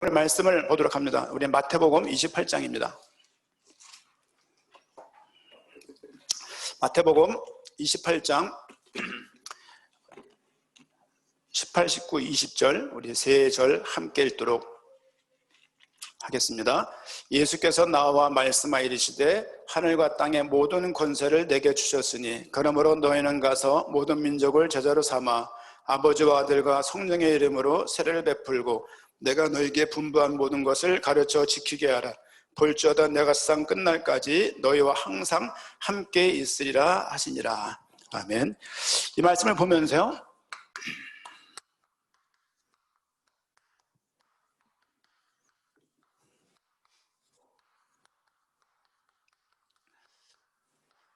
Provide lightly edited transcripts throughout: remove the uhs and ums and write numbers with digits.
오늘 말씀을 보도록 합니다. 우리 마태복음 28장입니다. 마태복음 28장 18, 19, 20절 우리 세 절 함께 읽도록 하겠습니다. 예수께서 나와 말씀하여 이르시되 하늘과 땅의 모든 권세를 내게 주셨으니 그러므로 너희는 가서 모든 민족을 제자로 삼아 아버지와 아들과 성령의 이름으로 세례를 베풀고 내가 너희에게 분부한 모든 것을 가르쳐 지키게 하라. 볼지어다 내가 세상 끝날까지 너희와 항상 함께 있으리라 하시니라. 아멘. 이 말씀을 보면서요,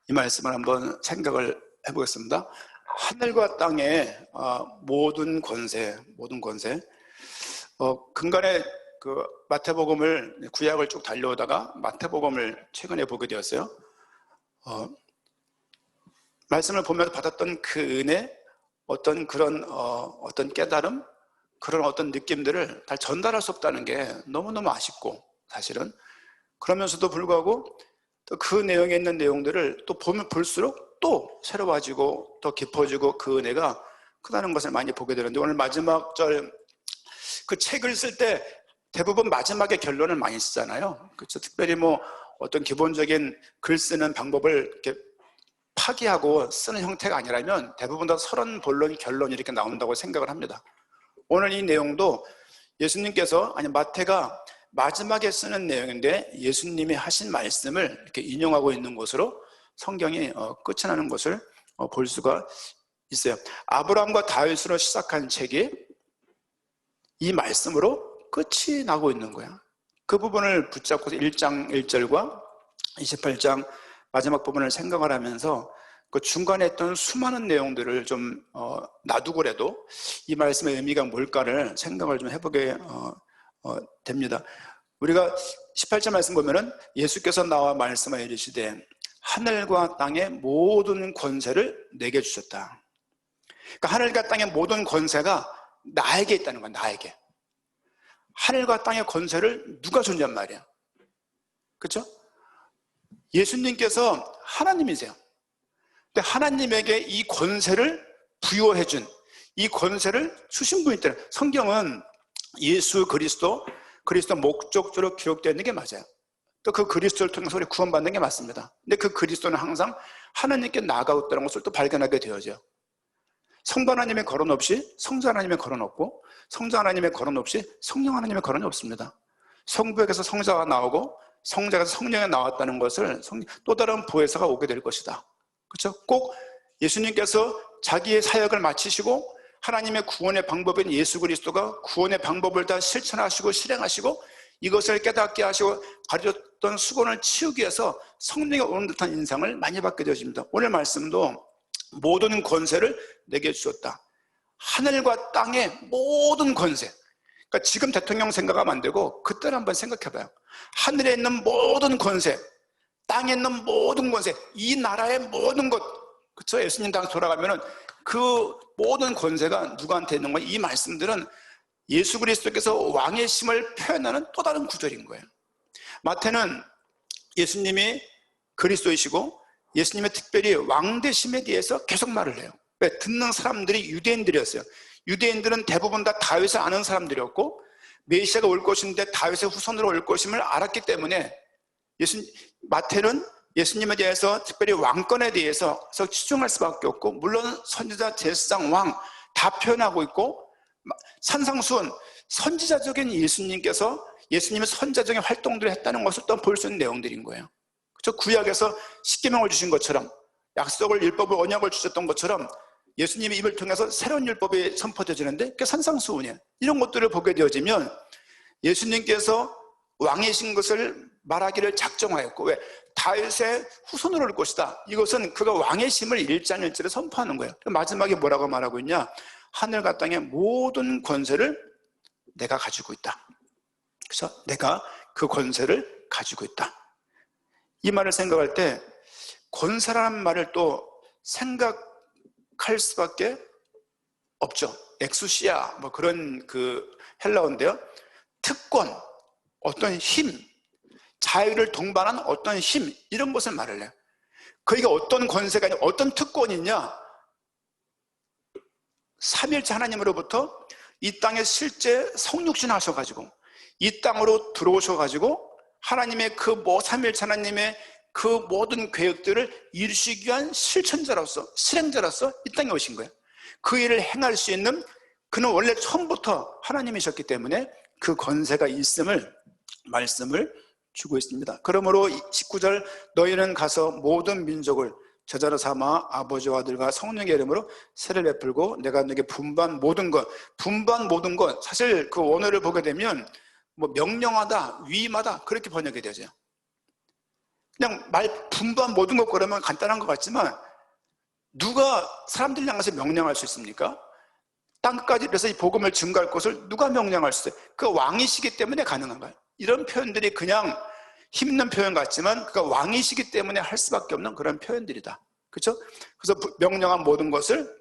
이 말씀을 한번 생각을 해보겠습니다. 하늘과 땅의 모든 권세, 근간에 그 마태복음을 구약을 쭉 달려오다가 마태복음을 최근에 보게 되었어요. 말씀을 보면서 받았던 그 은혜, 어떤 그런 어떤 깨달음, 그런 어떤 느낌들을 다 전달할 수 없다는 게 너무너무 아쉽고, 사실은 그러면서도 불구하고 또 그 내용에 있는 내용들을 또 보면 볼수록 또 새로워지고 더 깊어지고 그 은혜가 크다는 것을 많이 보게 되는데, 오늘 마지막 절 그 책을 쓸 때 대부분 마지막에 결론을 많이 쓰잖아요. 그렇죠? 특별히 뭐 어떤 기본적인 글 쓰는 방법을 이렇게 파기하고 쓰는 형태가 아니라면 대부분 다 서론, 본론, 결론이 이렇게 나온다고 생각을 합니다. 오늘 이 내용도 예수님께서, 아니 마태가 마지막에 쓰는 내용인데 예수님이 하신 말씀을 이렇게 인용하고 있는 것으로 성경이 끝이 나는 것을 볼 수가 있어요. 아브라함과 다윗으로 시작한 책이 이 말씀으로 끝이 나고 있는 거야. 그 부분을 붙잡고서 1장 1절과 28장 마지막 부분을 생각을 하면서 그 중간에 있던 수많은 내용들을 좀 놔두고라도 이 말씀의 의미가 뭘까를 생각을 좀 해보게 됩니다. 우리가 18절 말씀 보면은 예수께서 나와 말씀하여 이르시되 하늘과 땅의 모든 권세를 내게 주셨다. 그러니까 하늘과 땅의 모든 권세가 나에게 있다는 거야. 나에게. 하늘과 땅의 권세를 누가 줬냔 말이야. 그렇죠? 예수님께서 하나님이세요. 근데 하나님에게 이 권세를 부여해 준, 이 권세를 주신 분이 있다. 성경은 예수 그리스도 목적적으로 기록되어 있는 게 맞아요. 또 그 그리스도를 통해서 우리 구원받는 게 맞습니다. 근데 그 그리스도는 항상 하나님께 나아가고 있다는 것을 또 발견하게 되어져. 성부 하나님의 거론 없이 성자 하나님의 거론 없고, 성자 하나님의 거론 없이 성령 하나님의 거론이 없습니다. 성부에게서 성자가 나오고 성자에게서 성령이 나왔다는 것을 또 다른 보혜사가 오게 될 것이다. 그렇죠? 꼭 예수님께서 자기의 사역을 마치시고 하나님의 구원의 방법인 예수 그리스도가 구원의 방법을 다 실천하시고 실행하시고 이것을 깨닫게 하시고 가르쳤던 수건을 치우기 위해서 성령이 오는 듯한 인상을 많이 받게 되어집니다. 오늘 말씀도 모든 권세를 내게 주셨다. 하늘과 땅의 모든 권세. 그러니까 지금 대통령 생각하면 안 되고 그때를 한번 생각해봐요. 하늘에 있는 모든 권세, 땅에 있는 모든 권세, 이 나라의 모든 것. 그렇죠? 예수님 당 돌아가면은 그 모든 권세가 누구한테 있는 거예요? 이 말씀들은 예수 그리스도께서 왕의 심을 표현하는 또 다른 구절인 거예요. 마태는 예수님이 그리스도이시고 예수님의 특별히 왕되심에 대해서 계속 말을 해요. 왜? 듣는 사람들이 유대인들이었어요. 유대인들은 대부분 다 다윗을 아는 사람들이었고 메시아가 올 것인데 다윗의 후손으로 올 것임을 알았기 때문에 마태는 예수님에 대해서 특별히 왕권에 대해서 치중할 수밖에 없고, 물론 선지자, 제사장, 왕 다 표현하고 있고, 산상수훈, 선지자적인 예수님께서 예수님의 선지자적인 활동들을 했다는 것을 또 볼 수 있는 내용들인 거예요. 그렇죠? 구약에서 십계명을 주신 것처럼, 약속을, 율법을, 언약을 주셨던 것처럼 예수님의 입을 통해서 새로운 율법이 선포되어지는데 그게 산상수훈이에요. 이런 것들을 보게 되어지면 예수님께서 왕이신 것을 말하기를 작정하였고, 왜? 다윗의 후손으로 올 것이다. 이것은 그가 왕의 심을 일장일절에 선포하는 거예요. 마지막에 뭐라고 말하고 있냐? 하늘과 땅의 모든 권세를 내가 가지고 있다. 그래서 내가 그 권세를 가지고 있다. 이 말을 생각할 때 권세라는 말을 또 생각할 수밖에 없죠. 엑수시아 뭐 그런 그 헬라어인데요. 특권, 어떤 힘, 자유를 동반한 어떤 힘, 이런 것을 말을 해요. 그게 어떤 권세가 있냐, 어떤 특권이 있냐? 삼일째 하나님으로부터 이 땅에 실제 성육신 하셔가지고 이 땅으로 들어오셔가지고 하나님의 삼일째 하나님의 그 모든 계획들을 이루시기 위한 실천자로서, 실행자로서 이 땅에 오신 거예요. 그 일을 행할 수 있는, 그는 원래 처음부터 하나님이셨기 때문에 그 권세가 있음을 말씀을 주고 있습니다. 그러므로 19절, 너희는 가서 모든 민족을 제자로 삼아 아버지와 아들과 성령의 이름으로 세를 베풀고 내가 너에게 분반 모든 것, 사실 그 원어를 보게 되면 뭐 명령하다, 위임하다 그렇게 번역이 되죠. 그냥 분반 모든 것 그러면 간단한 것 같지만 누가 사람들 향해서 명령할 수 있습니까? 땅까지 그래서 이 복음을 증거할 것을 누가 명령할 수 있어요? 그 왕이시기 때문에 가능한 거예요. 이런 표현들이 그냥 힘있는 표현 같지만 그가 왕이시기 때문에 할 수밖에 없는 그런 표현들이다. 그렇죠? 그래서 명령한 모든 것을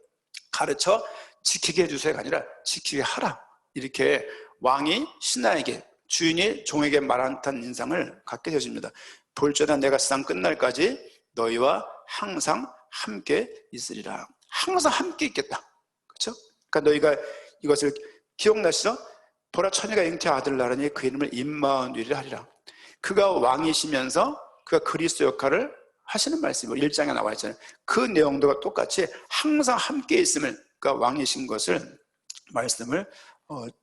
가르쳐 지키게 해주세요가 아니라 지키게 하라. 이렇게 왕이 신하에게, 주인이 종에게 말한 듯한 인상을 갖게 되어집니다. 볼지어다 내가 세상 끝날까지 너희와 항상 함께 있으리라. 항상 함께 있겠다. 그렇죠? 그러니까 너희가 이것을 기억나시죠? 보라 처녀가 잉태의 아들을 낳으니 그 이름을 임마누엘이라 하리라. 그가 왕이시면서 그가 그리스도 역할을 하시는 말씀이 1장에 나와 있잖아요. 그 내용들과 똑같이 항상 함께 있음을, 그가 왕이신 것을 말씀을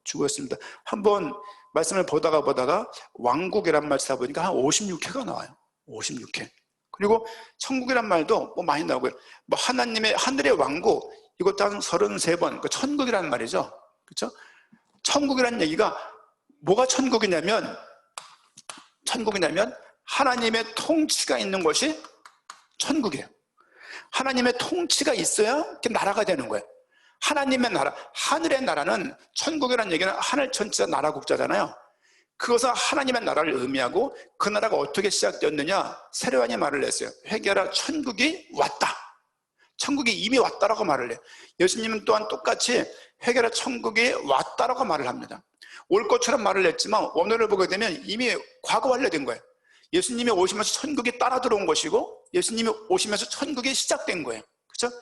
주고 있습니다. 한번 말씀을 보다가 왕국이란 말 쓰다 보니까 한 56회가 나와요. 56회. 그리고 천국이란 말도 뭐 많이 나오고요. 뭐 하나님의 하늘의 왕국, 이것도 한 33번, 그 천국이라는 말이죠. 그렇죠? 천국이라는 얘기가 뭐가 천국이냐면 하나님의 통치가 있는 것이 천국이에요. 하나님의 통치가 있어야 이렇게 나라가 되는 거예요. 하나님의 나라, 하늘의 나라는, 천국이라는 얘기는 하늘 전체가 나라 국자잖아요. 그것은 하나님의 나라를 의미하고 그 나라가 어떻게 시작되었느냐, 세례요한이 말을 했어요. 회개하라, 천국이 왔다. 천국이 이미 왔다라고 말을 해요. 예수님은 또한 똑같이 회개하라, 천국이 왔다라고 말을 합니다. 올 것처럼 말을 했지만 오늘을 보게 되면 이미 과거 완료된 거예요. 예수님이 오시면서 천국이 따라 들어온 것이고 예수님이 오시면서 천국이 시작된 거예요. 그렇죠?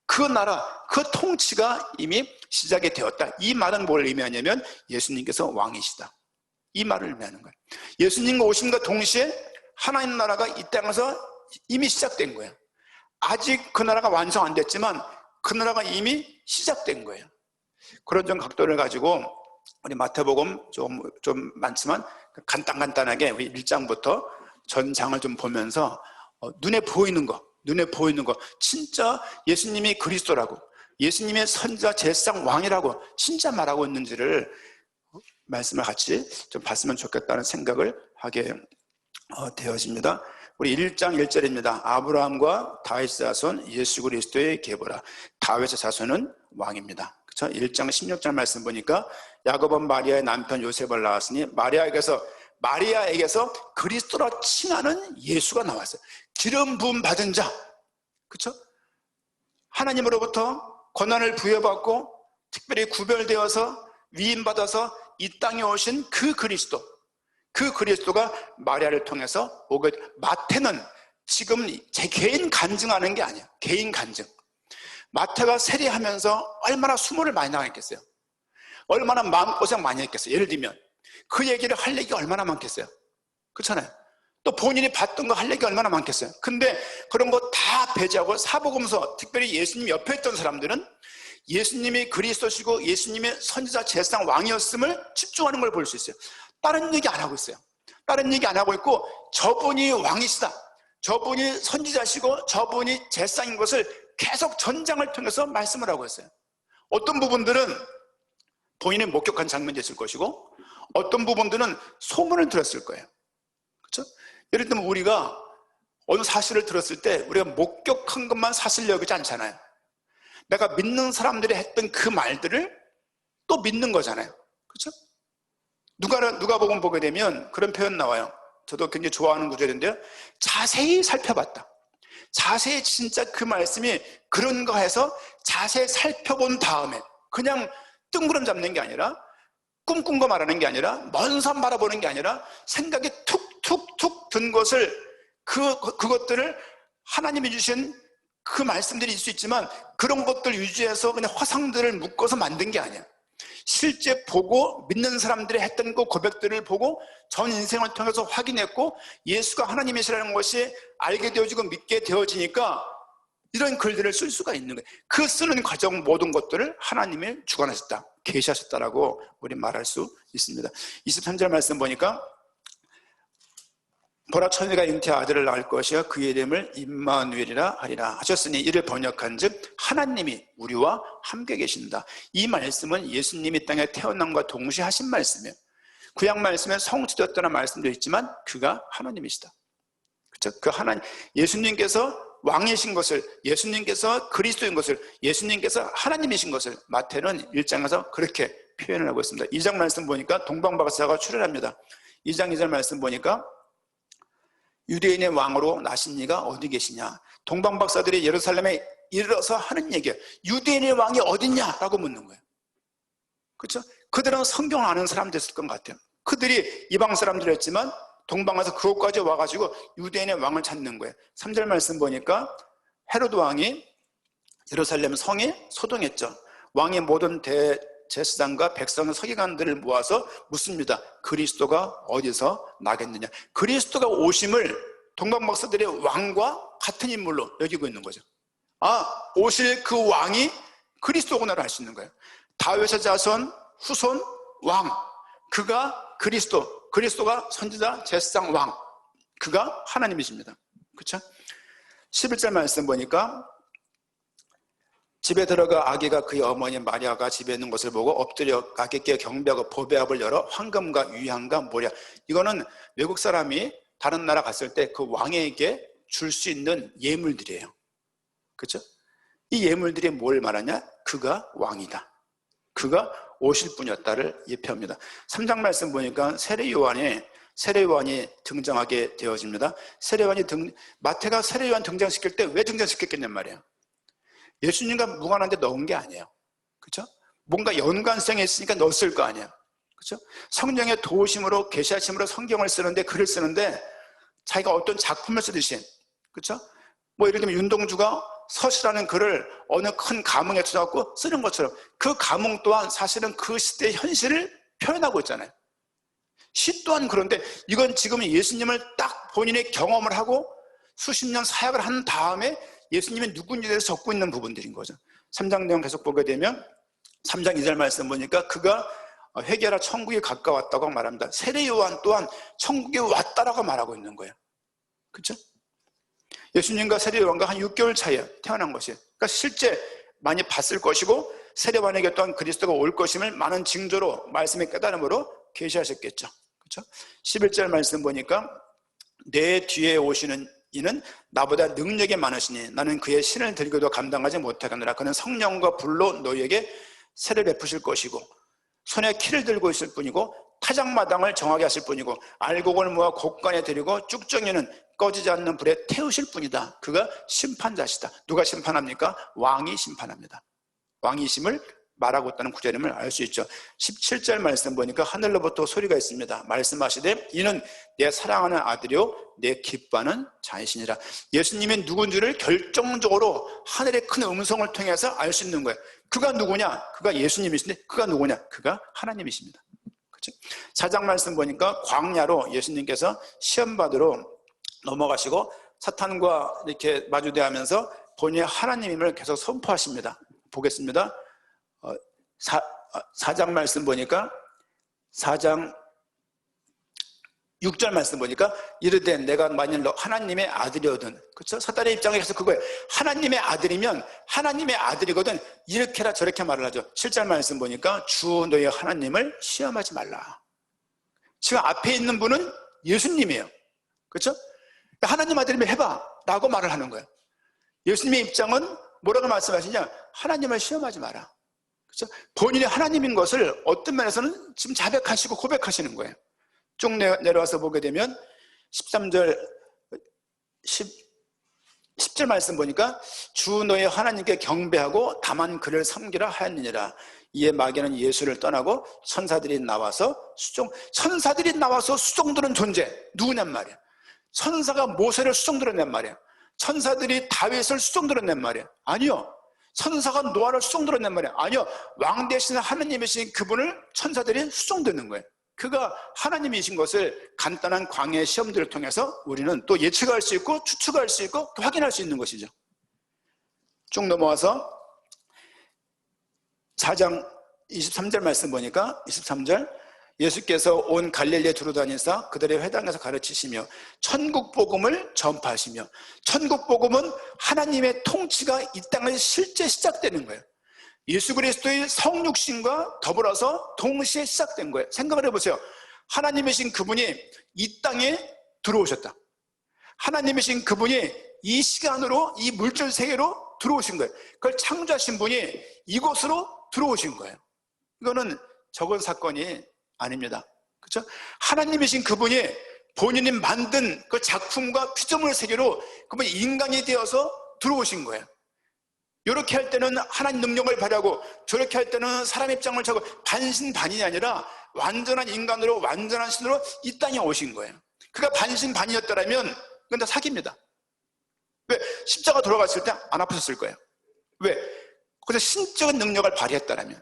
그 나라, 그 통치가 이미 시작이 되었다. 이 말은 뭘 의미하냐면 예수님께서 왕이시다. 이 말을 의미하는 거예요. 예수님과 오심과 동시에 하나님 나라가 이 땅에서 이미 시작된 거예요. 아직 그 나라가 완성 안 됐지만 그 나라가 이미 시작된 거예요. 그런 좀 각도를 가지고 우리 마태복음 좀 많지만 간단하게 우리 1장부터 전장을 좀 보면서 눈에 보이는 거 진짜 예수님이 그리스도라고, 예수님의 선지자 제사장 왕이라고 진짜 말하고 있는지를 말씀을 같이 좀 봤으면 좋겠다는 생각을 하게 되어집니다. 우리 1장 1절입니다. 아브라함과 다윗의 자손 예수 그리스도의 계보라. 다윗의 자손은 왕입니다. 그렇죠? 1장 16절 말씀 보니까 야곱은 마리아의 남편 요셉을 낳았으니 마리아에게서 그리스도라 칭하는 예수가 나왔어요. 기름 부음 받은 자, 그렇죠? 하나님으로부터 권한을 부여받고 특별히 구별되어서 위임받아서 이 땅에 오신 그 그리스도가 마리아를 통해서 오게. 마태는 지금 제 개인 간증하는 게 아니야. 개인 간증. 마태가 세례하면서 얼마나 수모를 많이 당했겠어요. 얼마나 마음고생 많이 했겠어요. 예를 들면 그 얘기를 할 얘기가 얼마나 많겠어요. 그렇잖아요. 또 본인이 봤던 거 할 얘기가 얼마나 많겠어요. 근데 그런 거 다 배제하고 사복음서, 특별히 예수님 옆에 있던 사람들은 예수님이 그리스도시고 예수님의 선지자 제사장 왕이었음을 집중하는 걸 볼 수 있어요. 다른 얘기 안 하고 있어요. 다른 얘기 안 하고 있고 저분이 왕이시다, 저분이 선지자시고 저분이 제사장인 것을 계속 전장을 통해서 말씀을 하고 있어요. 어떤 부분들은 본인이 목격한 장면이 있을 것이고 어떤 부분들은 소문을 들었을 거예요. 그렇죠? 예를 들면 우리가 어느 사실을 들었을 때 우리가 목격한 것만 사실 여기지 않잖아요. 내가 믿는 사람들이 했던 그 말들을 또 믿는 거잖아요. 그렇죠? 누가복음 보게 되면 그런 표현 나와요. 저도 굉장히 좋아하는 구절인데요. 자세히 살펴봤다. 자세히 진짜 그 말씀이 그런가 해서 자세히 살펴본 다음에 그냥 뜬구름 잡는 게 아니라 꿈꾼 거 말하는 게 아니라, 먼 산 바라보는 게 아니라 생각이 툭툭툭 든 것을, 그것들을 하나님이 주신 그 말씀들이 있을 수 있지만 그런 것들 유지해서 그냥 화상들을 묶어서 만든 게 아니야. 실제 보고 믿는 사람들이 했던 그 고백들을 보고 전 인생을 통해서 확인했고 예수가 하나님이시라는 것이 알게 되어지고 믿게 되어지니까 이런 글들을 쓸 수가 있는 거예요. 그 쓰는 과정 모든 것들을 하나님이 주관하셨다, 계시하셨다라고 우리 말할 수 있습니다. 23절 말씀 보니까 보라, 처녀가 잉태 아들을 낳을 것이요 그의 이름을 임마누엘이라 하리라 하셨으니 이를 번역한즉 하나님이 우리와 함께 계신다. 이 말씀은 예수님이 땅에 태어남과 동시에 하신 말씀이에요. 구약 말씀에 성취되었다는 말씀도 있지만 그가 하나님이시다. 그렇죠? 그 하나님, 예수님께서 왕이신 것을, 예수님께서 그리스도인 것을, 예수님께서 하나님이신 것을 마태는 1장에서 그렇게 표현을 하고 있습니다. 2장 말씀 보니까 동방박사가 출연합니다. 2장 2절 말씀 보니까 유대인의 왕으로 나신 이가 어디 계시냐. 동방박사들이 예루살렘에 이르러서 하는 얘기예요. 유대인의 왕이 어딨냐라고 묻는 거예요. 그렇죠? 그들은 성경을 아는 사람들이었을 것 같아요. 그들이 이방 사람들이었지만 동방에서 그곳까지 와가지고 유대인의 왕을 찾는 거예요. 3절 말씀 보니까 헤로드 왕이 예루살렘 성에 소동했죠. 왕이 모든 대제사장과 백성 서기관들을 모아서 묻습니다. 그리스도가 어디서 나겠느냐. 그리스도가 오심을 동방박사들의 왕과 같은 인물로 여기고 있는 거죠. 오실 그 왕이 그리스도구나를 알 수 있는 거예요. 다윗의 자손, 후손, 왕. 그가 그리스도가 선지자, 제사장, 왕. 그가 하나님이십니다. 그렇죠? 11절 말씀 보니까 집에 들어가 아기가 그의 어머니 마리아가 집에 있는 것을 보고 엎드려 아기께 경배하고 보배압을 열어 황금과 유향과 모략. 이거는 외국 사람이 다른 나라 갔을 때 그 왕에게 줄 수 있는 예물들이에요. 그렇죠? 이 예물들이 뭘 말하냐? 그가 왕이다, 그가 오실 분이었다를 예표합니다. 3장 말씀 보니까 세례요한이 등장하게 되어집니다. 마태가 세례요한 등장시킬 때 왜 등장시켰겠냔 말이에요. 예수님과 무관한데 넣은 게 아니에요. 그렇죠? 뭔가 연관성이 있으니까 넣었을 거 아니에요. 그렇죠? 성령의 도우심으로, 계시하심으로 성경을 쓰는데, 글을 쓰는데 자기가 어떤 작품을 쓰듯이, 그렇죠? 뭐 예를 들면 윤동주가 서시라는 글을 어느 큰 감흥에 찾아갖고 쓰는 것처럼 그 감흥 또한 사실은 그 시대의 현실을 표현하고 있잖아요. 시 또한 그런데 이건 지금 예수님을 딱 본인의 경험을 하고 수십 년 사역을 한 다음에 예수님이 누군지에 대해서 적고 있는 부분들인 거죠. 3장 내용 계속 보게 되면 3장 2절 말씀 보니까 그가 회개하라 천국이 가까웠다고 말합니다. 세례 요한 또한 천국에 왔다라고 말하고 있는 거예요. 그렇죠? 예수님과 세례 요한과 한 6개월 차이에 태어난 것이에요. 그러니까 실제 많이 봤을 것이고 세례 요한에게 또한 그리스도가 올 것임을 많은 징조로, 말씀의 깨달음으로 계시하셨겠죠. 그렇죠? 11절 말씀 보니까 내 뒤에 오시는 이는 나보다 능력이 많으시니 나는 그의 신을 들고도 감당하지 못하겠노라. 그는 성령과 불로 너희에게 세례 베푸실 것이고 손에 키를 들고 있을 뿐이고 타작마당을 정하게 하실 뿐이고 알곡을 모아 곡간에 들이고 쭉정이는 꺼지지 않는 불에 태우실 뿐이다. 그가 심판자시다. 누가 심판합니까? 왕이 심판합니다. 왕이심을 말하고 있다는 구절임을 알 수 있죠. 17절 말씀 보니까 하늘로부터 소리가 있습니다. 말씀하시되 이는 내 사랑하는 아들이요 내 기뻐하는 자이시니라. 예수님이 누군지를 결정적으로 하늘의 큰 음성을 통해서 알 수 있는 거예요. 그가 누구냐? 그가 예수님이신데 그가 누구냐? 그가 하나님이십니다. 그렇죠? 4장 말씀 보니까 광야로 예수님께서 시험받으러 넘어가시고 사탄과 이렇게 마주대하면서 본인의 하나님임을 계속 선포하십니다. 보겠습니다. 4장 말씀 보니까 4장 6절 말씀 보니까 이르되 내가 만일 너 하나님의 아들이거든. 그렇죠? 사탄의 입장에서 그거예요. 하나님의 아들이면 하나님의 아들이거든. 이렇게 해라 저렇게 말을 하죠. 7절 말씀 보니까 주 너희 하나님을 시험하지 말라. 지금 앞에 있는 분은 예수님이에요. 그렇죠? 하나님 아들이면 해봐 라고 말을 하는 거예요. 예수님의 입장은 뭐라고 말씀하시냐? 하나님을 시험하지 마라. 그렇죠? 본인이 하나님인 것을 어떤 면에서는 지금 자백하시고 고백하시는 거예요. 쭉 내려와서 보게 되면 13절 10절 말씀 보니까 주 너의 하나님께 경배하고 다만 그를 섬기라 하였느니라. 이에 마귀는 예수를 떠나고 천사들이 나와서 수종드는 존재 누구냔 말이야. 천사가 모세를 수종드렸냔 말이야. 천사들이 다윗을 수종들었냔 말이야. 아니요. 천사가 노아를 수종들었냔 말이야. 아니요. 왕 대신 하나님이신 그분을 천사들이 수종드는 거예요. 그가 하나님이신 것을 간단한 광야 시험들을 통해서 우리는 또 예측할 수 있고 추측할 수 있고 또 확인할 수 있는 것이죠. 쭉 넘어와서 4장 23절 말씀 보니까 23절 예수께서 온 갈릴리에 두루다니사 그들의 회당에서 가르치시며 천국 복음을 전파하시며, 천국 복음은 하나님의 통치가 이 땅에 실제 시작되는 거예요. 예수 그리스도의 성육신과 더불어서 동시에 시작된 거예요. 생각을 해보세요. 하나님이신 그분이 이 땅에 들어오셨다. 하나님이신 그분이 이 시간으로 이 물질 세계로 들어오신 거예요. 그걸 창조하신 분이 이곳으로 들어오신 거예요. 이거는 적은 사건이 아닙니다. 그렇죠? 하나님이신 그분이 본인이 만든 그 작품과 피조물 세계로 그분이 인간이 되어서 들어오신 거예요. 이렇게 할 때는 하나님 능력을 발휘하고 저렇게 할 때는 사람 입장을 차고 반신반인이 아니라 완전한 인간으로 완전한 신으로 이 땅에 오신 거예요. 그가 반신반인이었더라면 그건 다 사기입니다. 왜? 십자가 돌아갔을 때 안 아프셨을 거예요. 왜? 그래서 신적인 능력을 발휘했다라면,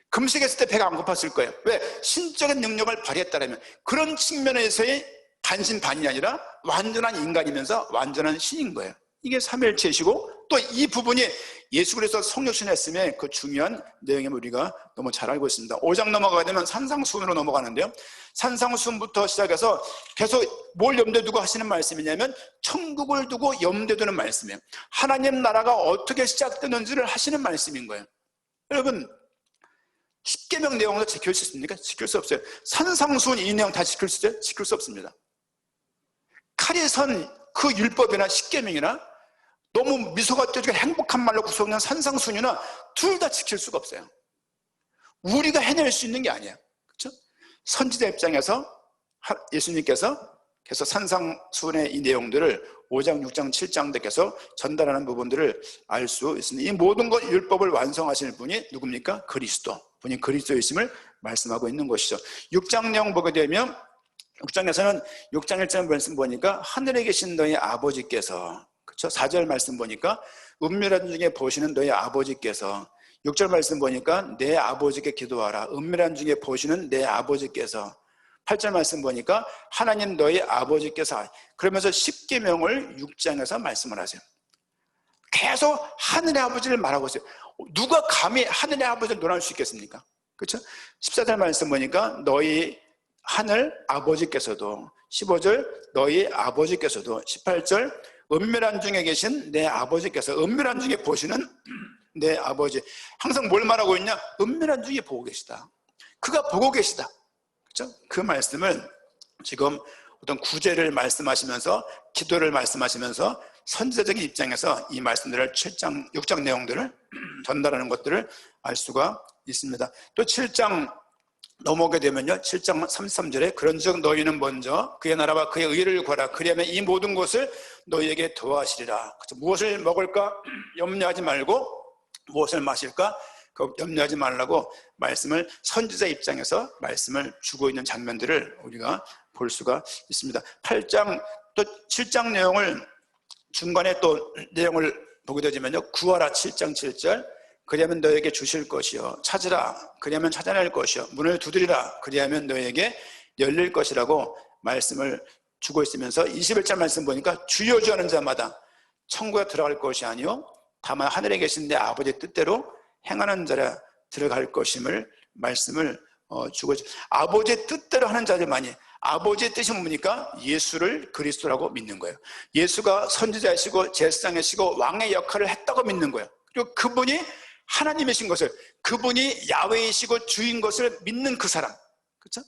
금식했을 때 배가 안 고팠을 거예요. 왜? 신적인 능력을 발휘했다라면. 그런 측면에서의 반신반인이 아니라 완전한 인간이면서 완전한 신인 거예요. 이게 삼위일체이시고, 또 이 부분이 예수 그리스도 성육신했음에 그 중요한 내용임을 우리가 너무 잘 알고 있습니다. 5장 넘어가게 되면 산상수훈으로 넘어가는데요, 산상수훈부터 시작해서 계속 뭘 염두에 두고 하시는 말씀이냐면 천국을 두고 염두에 두는 말씀이에요. 하나님 나라가 어떻게 시작되는지를 하시는 말씀인 거예요. 여러분, 십계명 내용도 지킬 수 있습니까? 지킬 수 없어요. 산상수훈 이 내용 다 지킬 수 있어요? 지킬 수 없습니다. 칼이 선 그 율법이나 십계명이나 너무 미소가 띄어지고 행복한 말로 구성된 산상수훈이나 둘 다 지킬 수가 없어요. 우리가 해낼 수 있는 게 아니에요. 그렇죠? 선지자 입장에서 예수님께서 계속 산상수훈의 이 내용들을 5장, 6장, 7장 대께서 전달하는 부분들을 알 수 있습니다. 이 모든 것 율법을 완성하시는 분이 누굽니까? 그리스도. 분이 그리스도이심을 말씀하고 있는 것이죠. 6장 내용 보게 되면 6장에서는 6장 1절 말씀 보니까 하늘에 계신 너희 아버지께서, 그렇죠? 4절 말씀 보니까 은밀한 중에 보시는 너희 아버지께서, 6절 말씀 보니까 내 아버지께 기도하라, 은밀한 중에 보시는 내 아버지께서, 8절 말씀 보니까 하나님 너희 아버지께서, 그러면서 십계명을 6장에서 말씀을 하세요. 계속 하늘의 아버지를 말하고 있어요. 누가 감히 하늘의 아버지를 논할 수 있겠습니까? 그렇죠? 14절 말씀 보니까 너희 하늘 아버지께서도, 15절 너희 아버지께서도, 18절 은밀한 중에 계신 내 아버지께서, 은밀한 중에 보시는 내 아버지. 항상 뭘 말하고 있냐? 은밀한 중에 보고 계시다. 그가 보고 계시다. 그렇죠? 그 말씀을 지금 어떤 구제를 말씀하시면서, 기도를 말씀하시면서 선지자적인 입장에서 이 말씀들을 7장, 6장 내용들을 전달하는 것들을 알 수가 있습니다. 또 7장 넘어오게 되면요, 7장 33절에 그런즉 너희는 먼저 그의 나라와 그의 의를 구하라. 그리하면 이 모든 것을 너희에게 더하시리라. 무엇을 먹을까 염려하지 말고 무엇을 마실까 염려하지 말라고 말씀을 선지자 입장에서 말씀을 주고 있는 장면들을 우리가 볼 수가 있습니다. 8장 또 7장 내용을 중간에 또 내용을 보게 되지만요, 구하라 7장 7절 그리하면 너에게 주실 것이요, 찾으라 그리하면 찾아낼 것이요, 문을 두드리라 그리하면 너에게 열릴 것이라고 말씀을 주고 있으면서 21절 말씀 보니까 주여 주여 하는 자마다 천국에 들어갈 것이 아니요 다만 하늘에 계신 내 아버지의 뜻대로 행하는 자라 들어갈 것임을 말씀을 주고 있죠. 아버지의 뜻대로 하는 자들만이, 아버지의 뜻이 뭡니까? 예수를 그리스도라고 믿는 거예요. 예수가 선지자이시고 제사장이시고 왕의 역할을 했다고 믿는 거예요. 그리고 그분이 하나님이신 것을, 그분이 야훼이시고 주인 것을 믿는 그 사람, 그렇죠?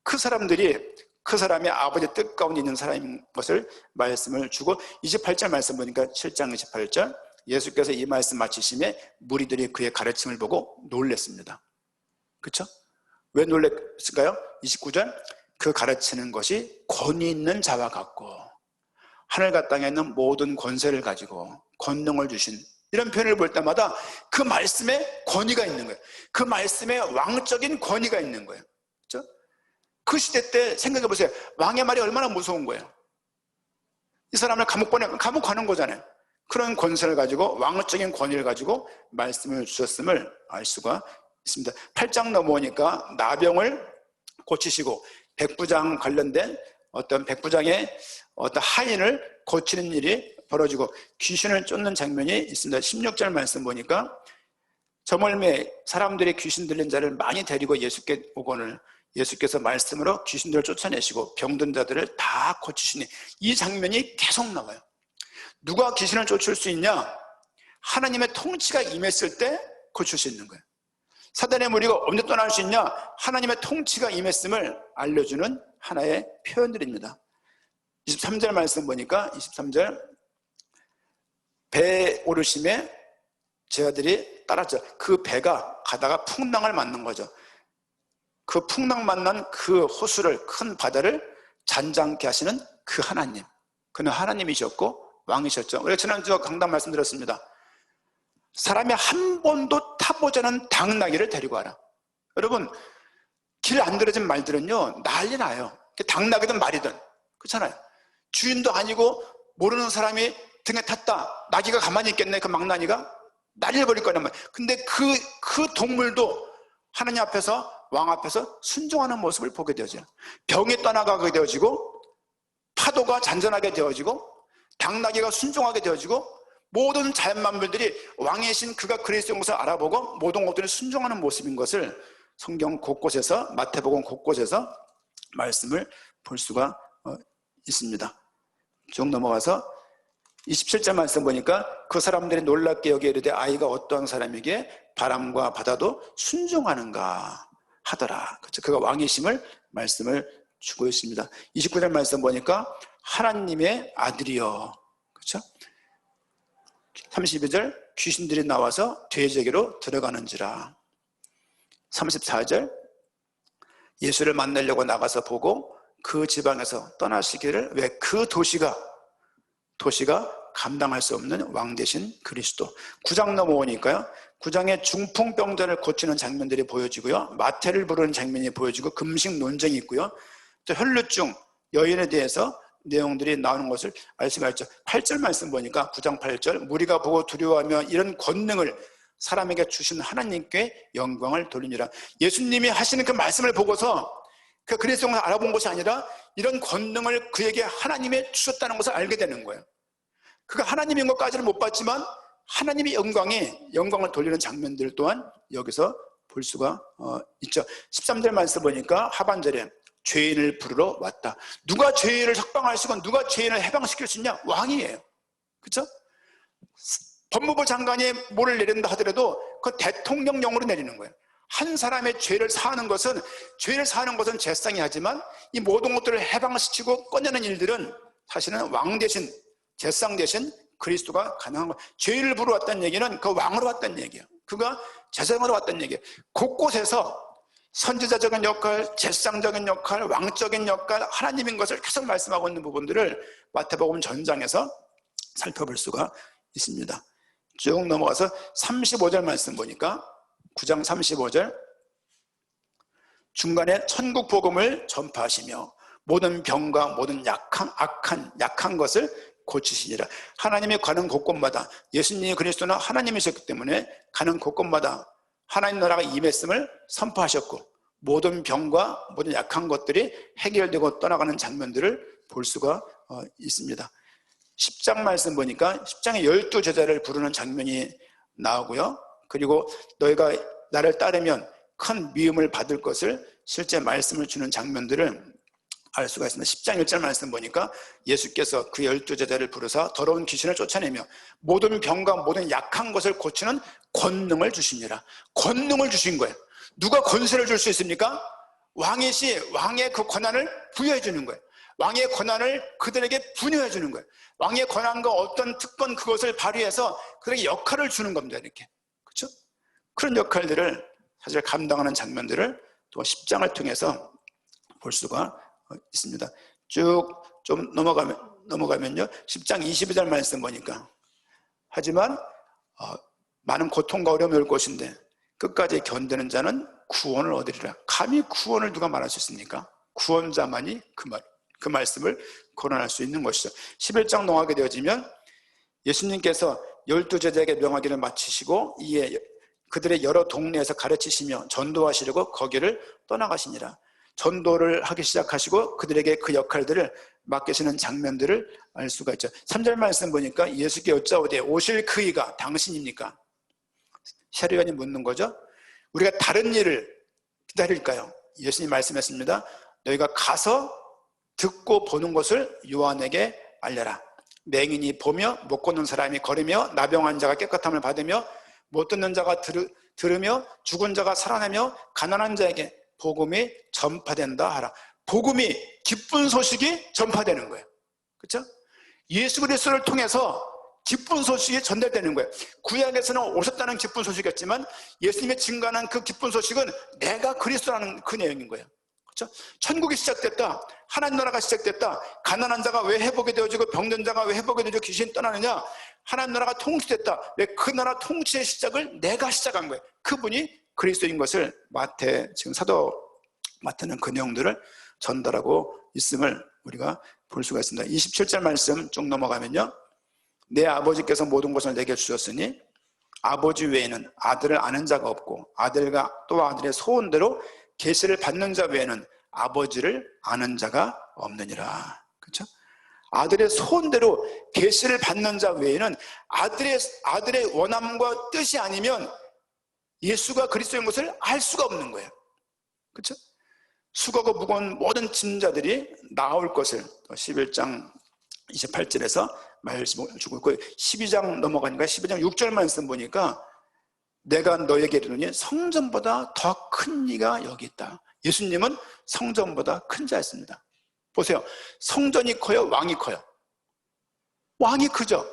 그 사람들이 그 사람이 아버지의 뜻 가운데 있는 사람인 것을 말씀을 주고, 28절 말씀 보니까 7장 28절 예수께서 이 말씀 마치심에 무리들이 그의 가르침을 보고 놀랐습니다. 그렇죠? 왜 놀랐을까요? 29절 그 가르치는 것이 권위 있는 자와 같고 하늘과 땅에 있는 모든 권세를 가지고 권능을 주신 이런 표현을 볼 때마다 그 말씀에 권위가 있는 거예요. 그 말씀에 왕적인 권위가 있는 거예요. 그렇죠? 그 시대 때 생각해 보세요. 왕의 말이 얼마나 무서운 거예요. 이 사람을 감옥 가는 거잖아요. 그런 권세를 가지고, 왕적인 권위를 가지고 말씀을 주셨음을 알 수가 있습니다. 8장 넘어오니까 나병을 고치시고 백부장 관련된 어떤 백부장의 어떤 하인을 고치는 일이 벌어지고 귀신을 쫓는 장면이 있습니다. 16절 말씀 보니까 저멀매 사람들이 귀신 들린 자를 많이 데리고 예수께 오거늘 예수께서 말씀으로 귀신들을 쫓아내시고 병든 자들을 다 고치시니, 이 장면이 계속 나와요. 누가 귀신을 쫓을 수 있냐? 하나님의 통치가 임했을 때 고칠 수 있는 거예요. 사단의 무리가 언제 떠날 수 있냐? 하나님의 통치가 임했음을 알려주는 하나의 표현들입니다. 23절 말씀 보니까 23절 배에 오르심에 제 아들이 따랐죠. 그 배가 가다가 풍랑을 만난 거죠. 그 풍랑 만난 그 호수를, 큰 바다를 잔잔케 하시는 그 하나님, 그는 하나님이셨고 왕이셨죠. 우리가 지난주 강단 말씀드렸습니다. 사람이 한 번도 타보지 않은 당나귀를 데리고 와라. 여러분, 길 안 들어진 말들은요 난리 나요. 당나귀든 말이든 그렇잖아요. 주인도 아니고 모르는 사람이 등에 탔다. 나귀가 가만히 있겠네. 그 망나니가 난리를 벌일 거란 말이에요. 근데 그 동물도 하나님 앞에서, 왕 앞에서 순종하는 모습을 보게 되어져요. 병이 떠나가게 되어지고, 파도가 잔잔하게 되어지고, 당나귀가 순종하게 되어지고, 모든 자연만물들이 왕의 신 그가 그리스도인 것을 알아보고 모든 것들이 순종하는 모습인 것을 성경 곳곳에서, 마태복음 곳곳에서 말씀을 볼 수가 있습니다. 쭉 넘어가서 27절 말씀 보니까 그 사람들이 놀랍게 여기에 이르되 아이가 어떠한 사람에게 바람과 바다도 순종하는가 하더라. 그렇죠? 그가 왕이심을 말씀을 주고 있습니다. 29절 말씀 보니까 하나님의 아들이여. 그렇죠? 32절 귀신들이 나와서 돼지에게로 들어가는지라. 34절 예수를 만나려고 나가서 보고 그 지방에서 떠나시기를, 왜? 그 도시가 감당할 수 없는 왕 대신 그리스도. 9장 넘어오니까요 9장에 중풍병자를 고치는 장면들이 보여지고요, 마태를 부르는 장면이 보여지고 금식 논쟁이 있고요, 또 혈루증 여인에 대해서 내용들이 나오는 것을 알 수가 있죠. 8절 말씀 보니까 9장 8절 무리가 보고 두려워하며 이런 권능을 사람에게 주신 하나님께 영광을 돌리니라. 예수님이 하시는 그 말씀을 보고서 그 그리스도를 알아본 것이 아니라 이런 권능을 그에게 하나님이 주셨다는 것을 알게 되는 거예요. 그가 하나님인 것까지는 못 봤지만 하나님의 영광을 돌리는 장면들 또한 여기서 볼 수가 있죠. 13절 말씀 보니까 하반절에 죄인을 부르러 왔다. 누가 죄인을 석방할 수 있고 누가 죄인을 해방시킬 수 있냐? 왕이에요. 그렇죠? 법무부 장관이 뭐를 내린다 하더라도 그 대통령령으로 내리는 거예요. 한 사람의 죄를 사하는 것은 제상이 하지만 이 모든 것들을 해방시키고 꺼내는 일들은 사실은 왕 대신, 제상 대신 그리스도가 가능한 거예요. 죄인을 부르러 왔다는 얘기는 그 왕으로 왔다는 얘기예요. 그가 제사장으로 왔다는 얘기예요. 곳곳에서 선지자적인 역할, 제사장적인 역할, 왕적인 역할, 하나님인 것을 계속 말씀하고 있는 부분들을 마태복음 전장에서 살펴볼 수가 있습니다. 쭉 넘어가서 35절 말씀 보니까 9장 35절 중간에 천국 복음을 전파하시며 모든 병과 모든 약한 것을 고치시니라. 하나님이 가는 곳곳마다, 예수님이 그리스도는 하나님이셨기 때문에 가는 곳곳마다 하나님 나라가 임했음을 선포하셨고 모든 병과 모든 약한 것들이 해결되고 떠나가는 장면들을 볼 수가 있습니다. 10장 말씀 보니까 10장에 12제자를 부르는 장면이 나오고요, 그리고 너희가 나를 따르면 큰 미움을 받을 것을 실제 말씀을 주는 장면들을 알 수가 있습니다. 10장 1절 말씀 보니까 예수께서 그 12제자를 부르사 더러운 귀신을 쫓아내며 모든 병과 모든 약한 것을 고치는 권능을 주시니라. 권능을 주신 거예요. 누가 권세를 줄 수 있습니까? 왕이시 왕의 그 권한을 부여해 주는 거예요. 왕의 권한을 그들에게 분여해 주는 거예요. 왕의 권한과 어떤 특권 그것을 발휘해서 그들에게 역할을 주는 겁니다. 이렇게. 그렇죠? 그런 역할들을 사실 감당하는 장면들을 또 10장을 통해서 볼 수가 있습니다. 쭉 좀 넘어가면요 10장 22절 말씀 보니까 하지만 많은 고통과 어려움이 올 것인데 끝까지 견디는 자는 구원을 얻으리라. 감히 구원을 누가 말할 수 있습니까? 구원자만이 그 말씀을 거론할 수 있는 것이죠. 11장 넘어가게 되어지면 예수님께서 12제자에게 명하기를 마치시고 이에 그들의 여러 동네에서 가르치시며 전도하시려고 거기를 떠나가시니라. 전도를 하기 시작하시고 그들에게 그 역할들을 맡기시는 장면들을 알 수가 있죠. 3절 말씀 보니까 예수께 여짜오되 오실 그이가 당신입니까? 세례요한이 묻는 거죠. 우리가 다른 일을 기다릴까요? 예수님 말씀했습니다. 너희가 가서 듣고 보는 것을 요한에게 알려라. 맹인이 보며 못 걷는 사람이 걸으며 나병한 자가 깨끗함을 받으며 못 듣는 자가 들으며 죽은 자가 살아나며 가난한 자에게 복음이 전파된다 하라. 복음이, 기쁜 소식이 전파되는 거예요. 그렇죠? 예수 그리스도를 통해서 기쁜 소식이 전달되는 거예요. 구약에서는 오셨다는 기쁜 소식이었지만 예수님의 증거하는 그 기쁜 소식은 내가 그리스도라는 그 내용인 거예요. 그렇죠? 천국이 시작됐다. 하나님 나라가 시작됐다. 가난한 자가 왜 회복이 되어지고 병든 자가 왜 회복이 되어지고 귀신이 떠나느냐? 하나님 나라가 통치됐다. 왜 그 나라 통치의 시작을 내가 시작한 거예요. 그분이 그리스도인 것을 지금 사도 마태는 그 내용들을 전달하고 있음을 우리가 볼 수가 있습니다. 27절 말씀 쭉 넘어가면요, 내 아버지께서 모든 것을 내게 주셨으니 아버지 외에는 아들을 아는 자가 없고 아들과 또 아들의 소원대로 계시를 받는 자 외에는 아버지를 아는 자가 없느니라. 그렇죠? 아들의 소원대로 계시를 받는 자 외에는 아들의 원함과 뜻이 아니면 예수가 그리스도인 것을 알 수가 없는 거예요. 그렇죠? 수고가 무거운 모든 짐자들이 나올 것을 11장 28절에서 말씀을 주고 있고 12장 넘어가니까 12장 6절 말씀 보니까 내가 너에게 이르노니 성전보다 더 큰 이가 여기 있다. 예수님은 성전보다 큰 자였습니다. 보세요. 성전이 커요? 왕이 커요? 왕이 크죠.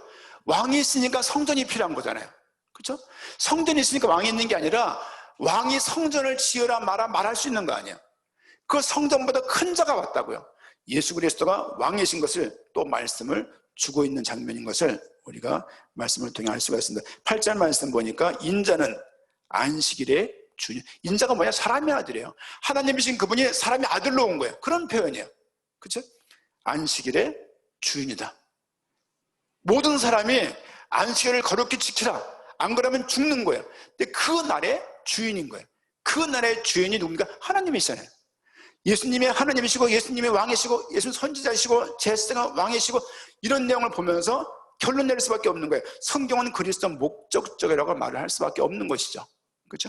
왕이 있으니까 성전이 필요한 거잖아요. 그렇죠? 성전이 있으니까 왕이 있는 게 아니라 왕이 성전을 지으라 말할 수 있는 거 아니에요. 그 성전보다 큰 자가 왔다고요. 예수 그리스도가 왕이신 것을 또 말씀을 주고 있는 장면인 것을 우리가 말씀을 통해 알 수가 있습니다. 8절 말씀 보니까 인자는 안식일의 주인. 인자가 뭐냐? 사람의 아들이에요. 하나님이신 그분이 사람의 아들로 온 거예요. 그런 표현이에요. 그렇죠? 안식일의 주인이다. 모든 사람이 안식일을 거룩히 지키라. 안 그러면 죽는 거예요. 근데 그 날의 주인인 거예요. 그 날의 주인이 누굽니까? 하나님이시잖아요. 예수님이 하나님이시고 예수님이 왕이시고 예수님 선지자이시고 제사가 왕이시고 이런 내용을 보면서 결론 내릴 수밖에 없는 거예요. 성경은 그리스도 목적적이라고 말을 할 수밖에 없는 것이죠. 그렇죠?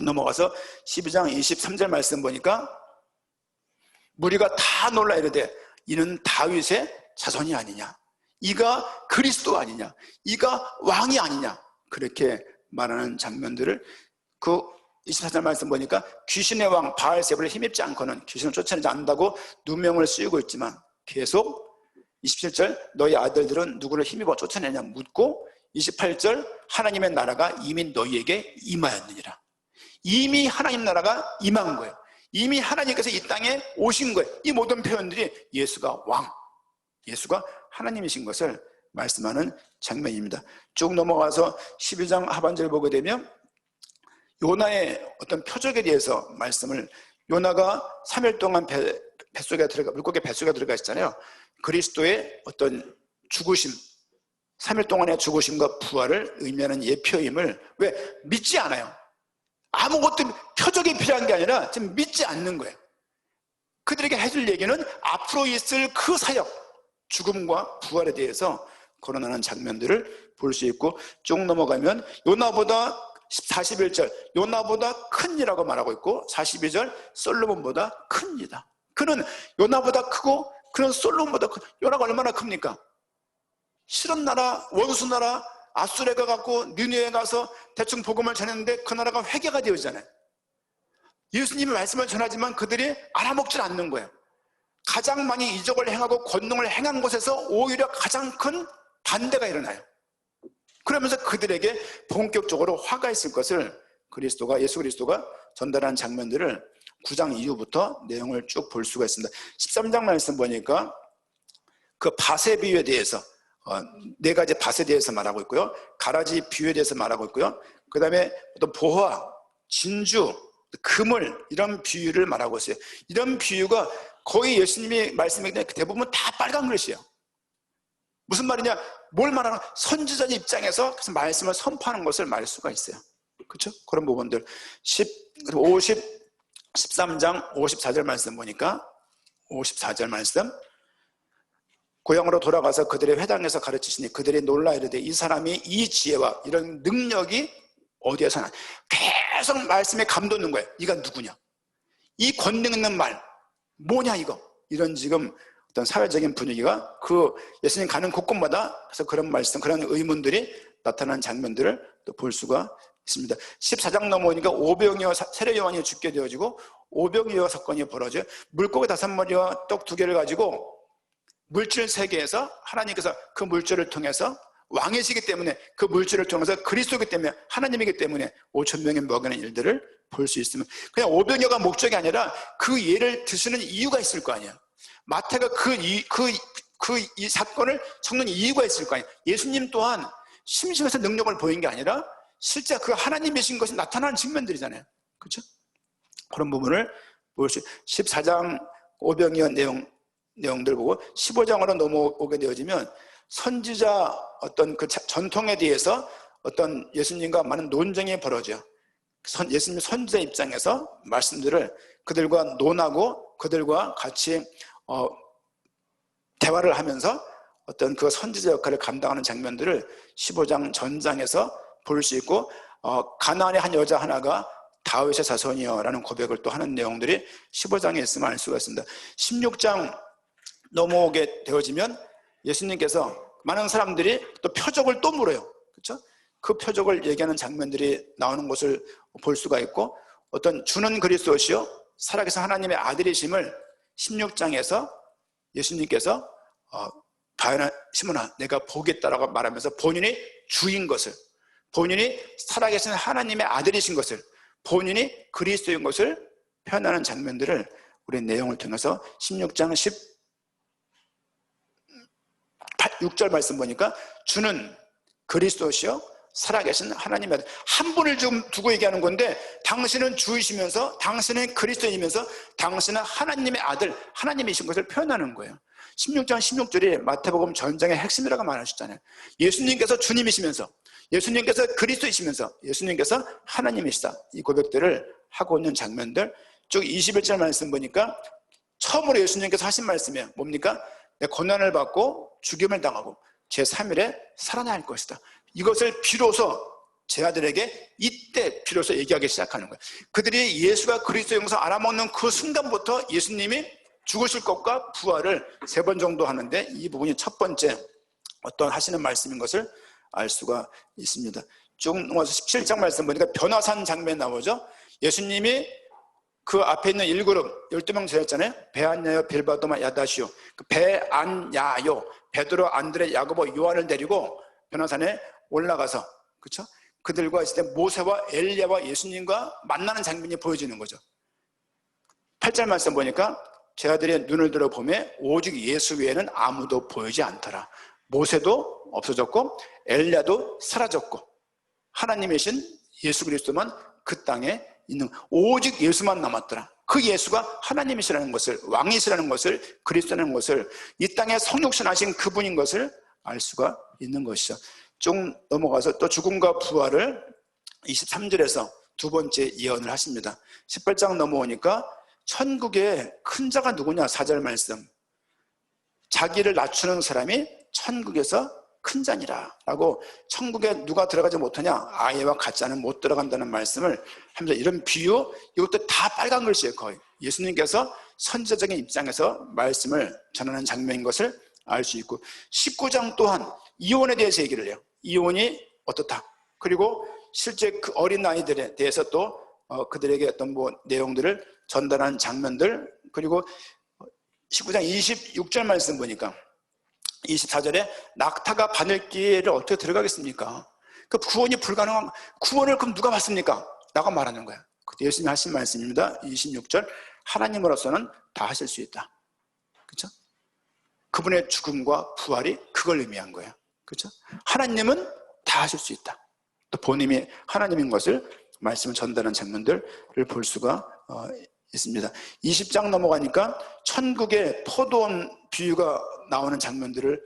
넘어가서 12장 23절 말씀 보니까 무리가 다 놀라 이르되 이는 다윗의 자손이 아니냐, 이가 그리스도 아니냐, 이가 왕이 아니냐, 그렇게 말하는 장면들을 그 24절 말씀 보니까 귀신의 왕 바알세불을 힘입지 않고는 귀신을 쫓아내지 않는다고 누명을 씌우고 있지만 계속 27절 너희 아들들은 누구를 힘입어 쫓아내냐 묻고 28절 하나님의 나라가 이미 너희에게 임하였느니라. 이미 하나님 나라가 임한 거예요. 이미 하나님께서 이 땅에 오신 거예요. 이 모든 표현들이 예수가 왕, 예수가 하나님이신 것을 말씀하는 장면입니다. 쭉 넘어가서 12장 하반절을 보게 되면 요나의 어떤 표적에 대해서 말씀을, 요나가 3일 동안 물고기 뱃속에 들어가 있잖아요. 그리스도의 어떤 죽으심, 3일 동안의 죽으심과 부활을 의미하는 예표임을 왜 믿지 않아요. 아무것도 표적이 필요한 게 아니라 지금 믿지 않는 거예요. 그들에게 해줄 얘기는 앞으로 있을 그 사역, 죽음과 부활에 대해서 거론하는 장면들을 볼 수 있고, 쭉 넘어가면 요나보다 41절 요나보다 큰 이라고 말하고 있고 42절 솔로몬보다 큰 이다. 그는 요나보다 크고 그는 솔로몬보다 큰. 요나가 얼마나 큽니까? 싫은 나라, 원수 나라 아수레가 갖고 니느웨에 가서 대충 복음을 전했는데 그 나라가 회개가 되어지잖아요. 예수님이 말씀을 전하지만 그들이 알아먹질 않는 거예요. 가장 많이 이적을 행하고 권능을 행한 곳에서 오히려 가장 큰 반대가 일어나요. 그러면서 그들에게 본격적으로 화가 있을 것을 예수 그리스도가 전달한 장면들을 9장 이후부터 내용을 쭉 볼 수가 있습니다. 13장 말씀 보니까 그 밭의 비유에 대해서 네 가지 밭에 대해서 말하고 있고요. 가라지 비유에 대해서 말하고 있고요. 그 다음에 또 보화, 진주, 그물 이런 비유를 말하고 있어요. 이런 비유가 거의 예수님이 말씀하신 대부분 다 빨간 글씨예요. 무슨 말이냐? 뭘 말하는 선지자의 입장에서 그래서 말씀을 선포하는 것을 말할 수가 있어요. 그렇죠? 그런 부분들 13장 54절 말씀 보니까 54절 말씀 고향으로 돌아가서 그들의 회당에서 가르치시니 그들이 놀라 이르되 이 사람이 이 지혜와 이런 능력이 어디에서 나? 계속 말씀에 감돋는 거예요. 이가 누구냐? 이 권능 있는 말 뭐냐 이거? 이런 지금 어떤 사회적인 분위기가 그 예수님 가는 곳곳마다 그래서 그런 말씀, 그런 의문들이 나타나는 장면들을 또 볼 수가 있습니다. 14장 넘어오니까 오병이어 세례 요한이 죽게 되어지고 오병이어 사건이 벌어져요. 물고기 5마리와 떡 2개를 가지고 물질 세계에서 하나님께서 그 물질을 통해서 왕이시기 때문에 그 물질을 통해서 그리스도이기 때문에 하나님이기 때문에 5,000명이 먹이는 일들을 볼 수 있으면 그냥 오병이어가 목적이 아니라 그 예를 드시는 이유가 있을 거 아니야. 마태가 이 사건을 적는 이유가 있을 거 아니야. 예수님 또한 심심해서 능력을 보인 게 아니라 실제 그 하나님이신 것이 나타나는 측면들이잖아요. 그렇죠? 그런 부분을 볼 수 14장 오병이어 내용들 보고 15장으로 넘어오게 되어지면 선지자 어떤 그 전통에 대해서 어떤 예수님과 많은 논쟁이 벌어져요. 예수님 선지자 입장에서 말씀들을 그들과 논하고 그들과 같이 대화를 하면서 어떤 그 선지자 역할을 감당하는 장면들을 15장 전장에서 볼 수 있고 가나안의 한 여자 하나가 다윗의 자손이여 라는 고백을 또 하는 내용들이 15장에 있으면 알 수가 있습니다. 16장 넘어오게 되어지면 예수님께서 많은 사람들이 또 표적을 또 물어요. 그렇죠? 그 표적을 얘기하는 장면들이 나오는 것을 볼 수가 있고 어떤 주는 그리스도시요 살아계신 하나님의 아들이심을 16장에서 예수님께서 시몬아 내가 보겠다라고 말하면서 본인이 주인 것을 본인이 살아계신 하나님의 아들이신 것을 본인이 그리스도인 것을 표현하는 장면들을 우리 내용을 통해서 16장 6절 말씀 보니까 주는 그리스도시요 살아계신 하나님의 아들 한 분을 좀 두고 얘기하는 건데 당신은 주이시면서 당신은 그리스도이면서 당신은 하나님의 아들 하나님이신 것을 표현하는 거예요. 16장 16절이 마태복음 전장의 핵심이라고 말하셨잖아요. 예수님께서 주님이시면서 예수님께서 그리스도이시면서 예수님께서 하나님이시다 이 고백들을 하고 있는 장면들 쭉 21절 말씀 보니까 처음으로 예수님께서 하신 말씀이에요. 뭡니까? 내 고난을 받고 죽임을 당하고 제3일에 살아날 것이다. 이것을 비로소 제 아들에게 이때 비로소 얘기하기 시작하는 거예요. 그들이 예수가 그리스도인 것을 알아먹는 그 순간부터 예수님이 죽으실 것과 부활을 3번 정도 하는데 이 부분이 첫 번째 어떤 하시는 말씀인 것을 알 수가 있습니다. 쭉 넘어서 17장 말씀 보니까 변화산 장면 나오죠. 예수님이 그 앞에 있는 1그룹 12명 되었잖아요. 베안야요 빌바도마 야다시오 그 베안야요 베드로 안드레 야고보 요한을 데리고 변화산에 올라가서 그렇죠? 그들과 있을 때 모세와 엘리야와 예수님과 만나는 장면이 보여지는 거죠. 8절 말씀 보니까 제 아들이 눈을 들어 보매 오직 예수 외에는 아무도 보이지 않더라. 모세도 없어졌고 엘리야도 사라졌고 하나님이신 예수 그리스도만 그 땅에 있는 오직 예수만 남았더라. 그 예수가 하나님이시라는 것을 왕이시라는 것을 그리스도라는 것을 이 땅에 성육신하신 그분인 것을 알 수가 있는 것이죠. 쭉 넘어가서 또 죽음과 부활을 23절에서 두 번째 예언을 하십니다. 18장 넘어오니까 천국의 큰 자가 누구냐 4절 말씀 자기를 낮추는 사람이 천국에서 큰 자니라 라고 천국에 누가 들어가지 못하냐 아이와 가짜는 못 들어간다는 말씀을 하면서 이런 비유 이것도 다 빨간 글씨예요. 거의 예수님께서 선지자적인 입장에서 말씀을 전하는 장면인 것을 알 수 있고 19장 또한 이혼에 대해서 얘기를 해요. 이혼이 어떻다 그리고 실제 그 어린 아이들에 대해서 또 그들에게 어떤 내용들을 전달하는 장면들 그리고 19장 26절 말씀 보니까 24절에 낙타가 바늘길을 어떻게 들어가겠습니까? 그 구원이 불가능한 구원을 그럼 누가 받습니까? 라고 말하는 거야. 예수님이 하신 말씀입니다. 26절 하나님으로서는 다 하실 수 있다. 그렇죠? 그분의 죽음과 부활이 그걸 의미한 거예요. 그렇죠? 하나님은 다 하실 수 있다. 또 본인이 하나님인 것을 말씀을 전달하는 장면들을 볼 수가 있습니다. 20장 넘어가니까 천국의 포도원 비유가 나오는 장면들을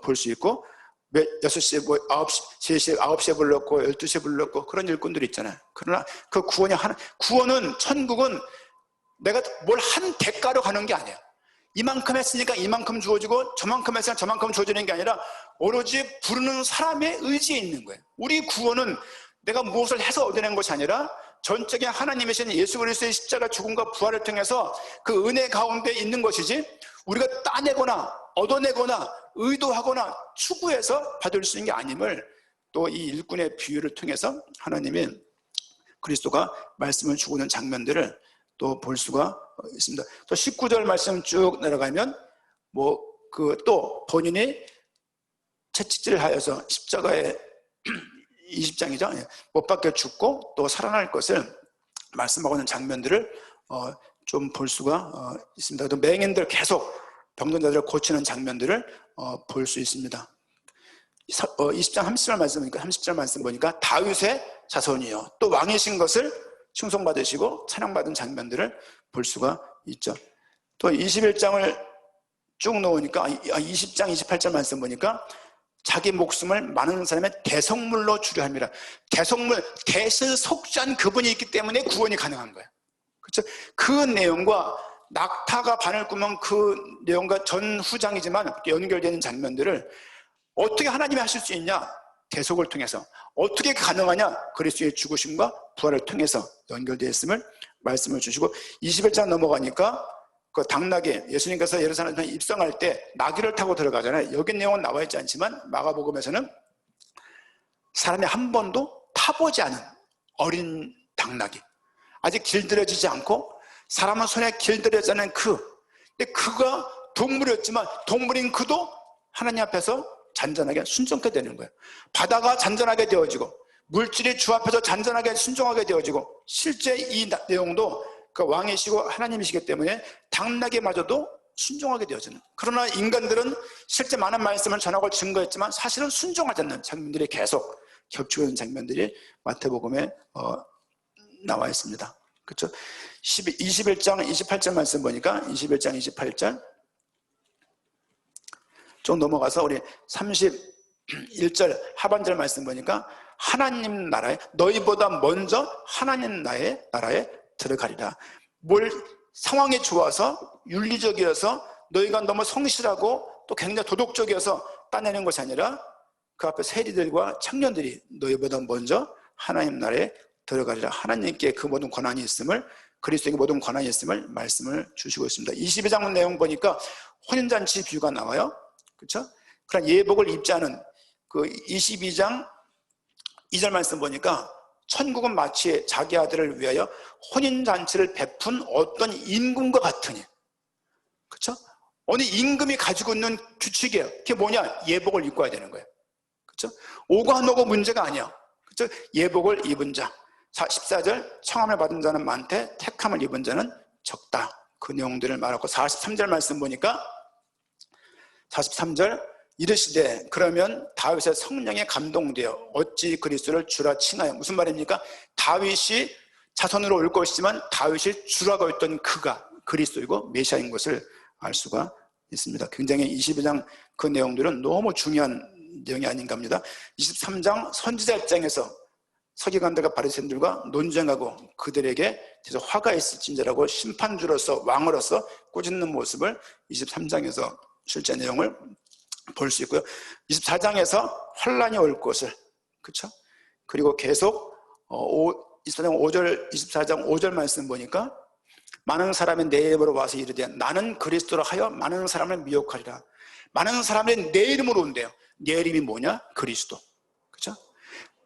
볼 수 있고, 6시에, 9시, 3시에, 9시에 불렀고 12시에 불렀고 그런 일꾼들이 있잖아요. 그러나 그 구원은, 천국은 내가 뭘 한 대가로 가는 게 아니에요. 이만큼 했으니까 이만큼 주어지고 저만큼 했으니까 저만큼 주어지는 게 아니라 오로지 부르는 사람의 의지에 있는 거예요. 우리 구원은 내가 무엇을 해서 얻어낸 것이 아니라 전적인 하나님이신 예수 그리스도의 십자가 죽음과 부활을 통해서 그 은혜 가운데 있는 것이지, 우리가 따내거나 얻어내거나 의도하거나 추구해서 받을 수 있는 게 아님을 또 이 일꾼의 비유를 통해서 하나님이 그리스도가 말씀을 주고 있는 장면들을 또 볼 수가 있습니다. 또 19절 말씀 쭉 내려가면 또 본인이 채찍질을 하여서 십자가에 20장이죠. 못 박혀 죽고 또 살아날 것을 말씀하고 있는 장면들을 좀 볼 수가 있습니다. 또 맹인들 계속 병든 자들을 고치는 장면들을 볼 수 있습니다. 20장 30절 말씀 보니까 다윗의 자손이요 또 왕이신 것을 칭송받으시고 찬양받은 장면들을 볼 수가 있죠. 또 21장을 쭉 놓으니까 20장 28절 말씀 보니까 자기 목숨을 많은 사람의 대속물로 주려 합니다. 대를 속죄한 그분이 있기 때문에 구원이 가능한 거예요. 그렇죠? 그 내용과 낙타가 바늘 꾸면 그 내용과 전후장이지만 연결되는 장면들을 어떻게 하나님이 하실 수 있냐? 대속을 통해서. 어떻게 가능하냐? 그리스도의 죽으심과 부활을 통해서 연결되어 있음을 말씀을 주시고, 21장 넘어가니까 그 당나귀, 예수님께서 예루살렘에 입성할 때 나귀를 타고 들어가잖아요. 여기 내용은 나와 있지 않지만 마가복음에서는 사람이 한 번도 타보지 않은 어린 당나귀, 아직 길들여지지 않고 사람은 손에 길들여지지 않은 근데 그가 동물이었지만 동물인 그도 하나님 앞에서 잔잔하게 순종하게 되는 거예요. 바다가 잔잔하게 되어지고 물질이 주 앞에서 잔잔하게 순종하게 되어지고, 실제 이 내용도 그 왕이시고 하나님이시기 때문에 당나귀마저도 순종하게 되어지는, 그러나 인간들은 실제 많은 말씀을 전하고 증거했지만 사실은 순종하지 않는 장면들이 계속 겹치고 있는 장면들이 마태복음에 나와 있습니다. 그렇죠? 21장 28절 말씀 보니까 21장 28절 좀 넘어가서 우리 31절 하반절 말씀 보니까 하나님 나라에, 너희보다 먼저 하나님 나라에 들어가리라. 뭘 상황이 좋아서 윤리적이어서 너희가 너무 성실하고 또 굉장히 도덕적이어서 따내는 것이 아니라 그 앞에 세리들과 청년들이 너희보다 먼저 하나님 나라에 들어가리라. 하나님께 그 모든 권한이 있음을, 그리스도에게 모든 권한이 있음을 말씀을 주시고 있습니다. 22장 내용 보니까 혼인잔치 비유가 나와요. 그렇죠? 그런 예복을 입지 않은 그 22장 2절 말씀 보니까 천국은 마치 자기 아들을 위하여 혼인잔치를 베푼 어떤 임금과 같으니, 그렇죠? 어느 임금이 가지고 있는 규칙이에요. 그게 뭐냐? 예복을 입고 와야 되는 거예요. 그렇죠? 오고 안 오고 문제가 아니야. 그렇죠? 예복을 입은 자. 14절 청함을 받은 자는 많되 택함을 입은 자는 적다. 그 내용들을 말하고, 43절 말씀 보니까 43절 이르시되 그러면 다윗의 성령에 감동되어 어찌 그리스도를 주라 칭하여. 무슨 말입니까? 다윗이 자손으로 올 것이지만 다윗이 주라고 했던 그가 그리스도이고 메시아인 것을 알 수가 있습니다. 굉장히 22장 그 내용들은 너무 중요한 내용이 아닌가 합니다. 23장 선지자 입장에서 서기관들과 바리새인들과 논쟁하고 그들에게 계속 화가 있을진저라고 심판주로서 왕으로서 꾸짖는 모습을 23장에서 실제 내용을 볼 수 있고요. 24장에서 환란이 올 것을, 그렇죠? 그리고 계속 24장 5절 말씀 보니까 많은 사람이 내 이름으로 와서 이르되 나는 그리스도라 하여 많은 사람을 미혹하리라. 많은 사람이 내 이름으로 온대요. 내 이름이 뭐냐? 그리스도. 그렇죠?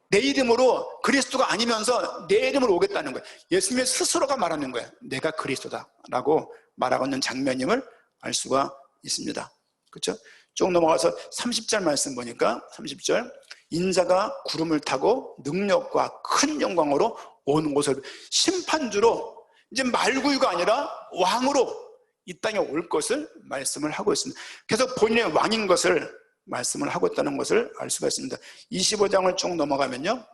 내 이름으로, 그리스도가 아니면서 내 이름으로 오겠다는 거예요. 예수님의 스스로가 말하는 거예요. 내가 그리스도다라고 말하고 있는 장면임을 알 수가 있습니다. 그렇죠? 쭉 넘어가서 30절 말씀 보니까 30절 인자가 구름을 타고 능력과 큰 영광으로 오는 곳을, 심판주로 이제 말구유가 아니라 왕으로 이 땅에 올 것을 말씀을 하고 있습니다. 그래서 본인의 왕인 것을 말씀을 하고 있다는 것을 알 수가 있습니다. 25장을 쭉 넘어가면요,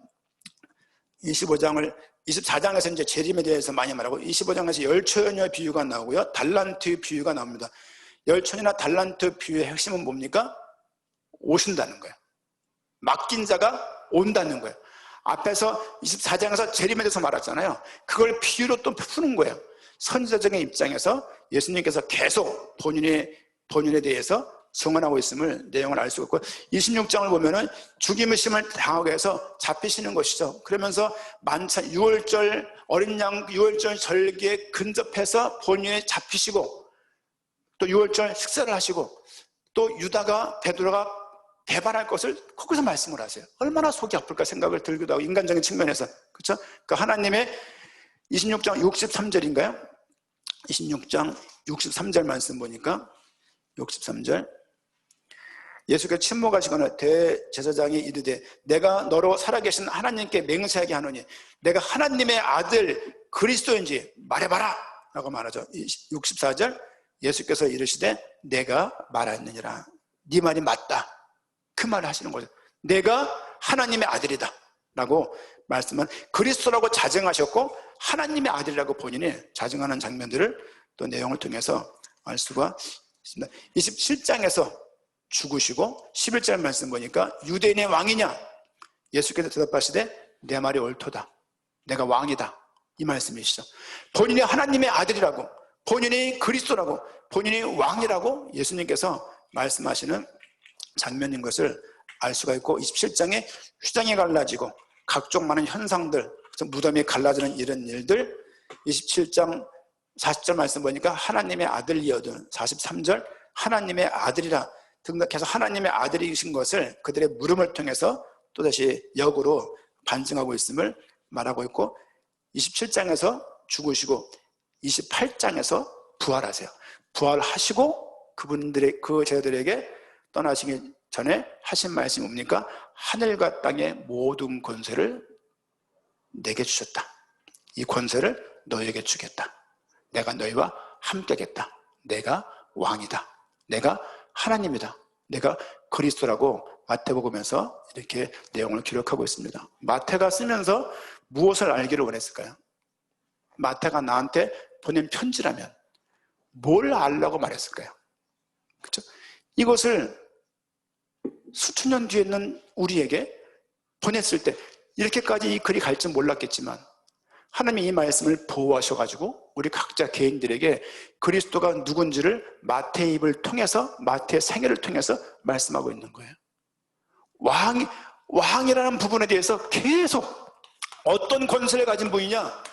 24장에서 이제 재림에 대해서 많이 말하고, 25장에서 열처녀 비유가 나오고요, 달란트 비유가 나옵니다. 열처녀나 달란트 비유의 핵심은 뭡니까? 오신다는 거예요. 맡긴 자가 온다는 거예요. 앞에서 24장에서 재림에 대해서 말했잖아요. 그걸 비유로 또 푸는 거예요. 선지자적인 입장에서 예수님께서 계속 본인에 대해서 증언하고 있음을 내용을 알 수가 있고, 26장을 보면은 죽임의심을 당하게 해서 잡히시는 것이죠. 그러면서 만찬 6월절 어린 양 6월절 절기에 근접해서 본인이 잡히시고, 또 6월절 식사를 하시고, 또 유다가 베드로가 배반할 것을 거기서 말씀을 하세요. 얼마나 속이 아플까 생각을 들기도 하고, 인간적인 측면에서, 그렇죠? 그 하나님의 26장 63절인가요? 26장 63절 말씀 보니까 63절, 예수께서 침묵하시거나 대제사장이 이르되 내가 너로 살아계신 하나님께 맹세하게 하노니 내가 하나님의 아들 그리스도인지 말해봐라 라고 말하죠. 64절, 예수께서 이르시되 내가 말하느니라. 네 말이 맞다, 그 말을 하시는 거죠. 내가 하나님의 아들이다 라고 말씀은, 그리스도라고 자정하셨고 하나님의 아들이라고 본인이 자정하는 장면들을 또 내용을 통해서 알 수가 있습니다. 27장에서 죽으시고 11절 말씀 보니까 유대인의 왕이냐? 예수께서 대답하시되 내 말이 옳도다, 내가 왕이다, 이 말씀이시죠. 본인이 하나님의 아들이라고, 본인이 그리스도라고, 본인이 왕이라고 예수님께서 말씀하시는 장면인 것을 알 수가 있고, 27장에 휘장이 갈라지고 각종 많은 현상들, 무덤이 갈라지는 이런 일들, 27장 40절 말씀 보니까 하나님의 아들이여든, 43절 하나님의 아들이라 등등해서 하나님의 아들이신 것을 그들의 물음을 통해서 또다시 역으로 반증하고 있음을 말하고 있고, 27장에서 죽으시고 28장에서 부활하세요. 부활하시고 그 제자들에게 떠나시기 전에 하신 말씀이 뭡니까? 하늘과 땅의 모든 권세를 내게 주셨다. 이 권세를 너에게 주겠다. 내가 너희와 함께겠다. 내가 왕이다. 내가 하나님이다. 내가 그리스도라고 마태복음에서 이렇게 내용을 기록하고 있습니다. 마태가 쓰면서 무엇을 알기를 원했을까요? 마태가 나한테 보낸 편지라면 뭘 알라고 말했을까요? 그렇죠? 이것을 수천 년 뒤에 있는 우리에게 보냈을 때 이렇게까지 이 글이 갈 줄 몰랐겠지만, 하나님이 이 말씀을 보호하셔가지고 우리 각자 개인들에게 그리스도가 누군지를 마태의 입을 통해서, 마태의 생애를 통해서 말씀하고 있는 거예요. 왕이라는 부분에 대해서 계속 어떤 권세를 가진 분이냐?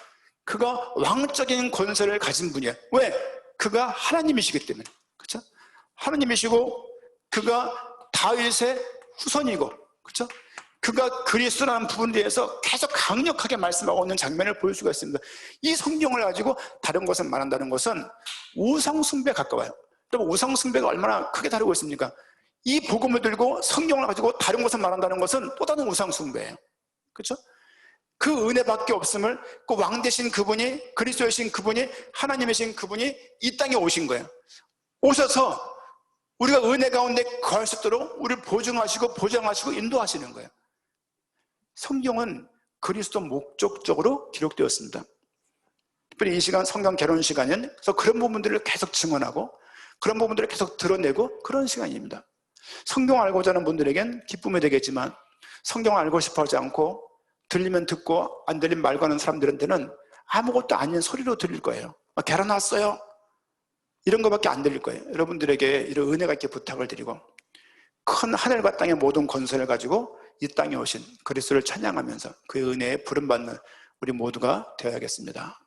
그가 왕적인 권세를 가진 분이야. 왜? 그가 하나님이시기 때문에. 그렇죠? 하나님이시고 그가 다윗의 후손이고, 그렇죠? 그가 그리스도라는 부분에 대해서 계속 강력하게 말씀하고 있는 장면을 볼 수가 있습니다. 이 성경을 가지고 다른 것을 말한다는 것은 우상숭배에 가까워요. 여러분, 우상숭배가 얼마나 크게 다르고 있습니까? 이 복음을 들고 성경을 가지고 다른 것을 말한다는 것은 또 다른 우상숭배예요. 그렇죠? 그 은혜밖에 없음을, 그 왕 되신 그분이, 그리스도이신 그분이, 하나님이신 그분이 이 땅에 오신 거예요. 오셔서 우리가 은혜 가운데 거할 수 있도록 우리를 보장하시고 인도하시는 거예요. 성경은 그리스도 목적적으로 기록되었습니다. 특별히 이 시간 성경 개론 시간은 그래서 그런 부분들을 계속 증언하고 그런 부분들을 계속 드러내고 그런 시간입니다. 성경 알고자 하는 분들에겐 기쁨이 되겠지만, 성경 알고 싶어 하지 않고 들리면 듣고 안 들리면 말고 하는 사람들한테는 아무것도 아닌 소리로 들릴 거예요. 계란 왔어요, 이런 거밖에 안 들릴 거예요. 여러분들에게 이런 은혜가 있게 부탁을 드리고, 큰 하늘과 땅의 모든 권세를 가지고 이 땅에 오신 그리스도를 찬양하면서 그의 은혜에 부름받는 우리 모두가 되어야겠습니다.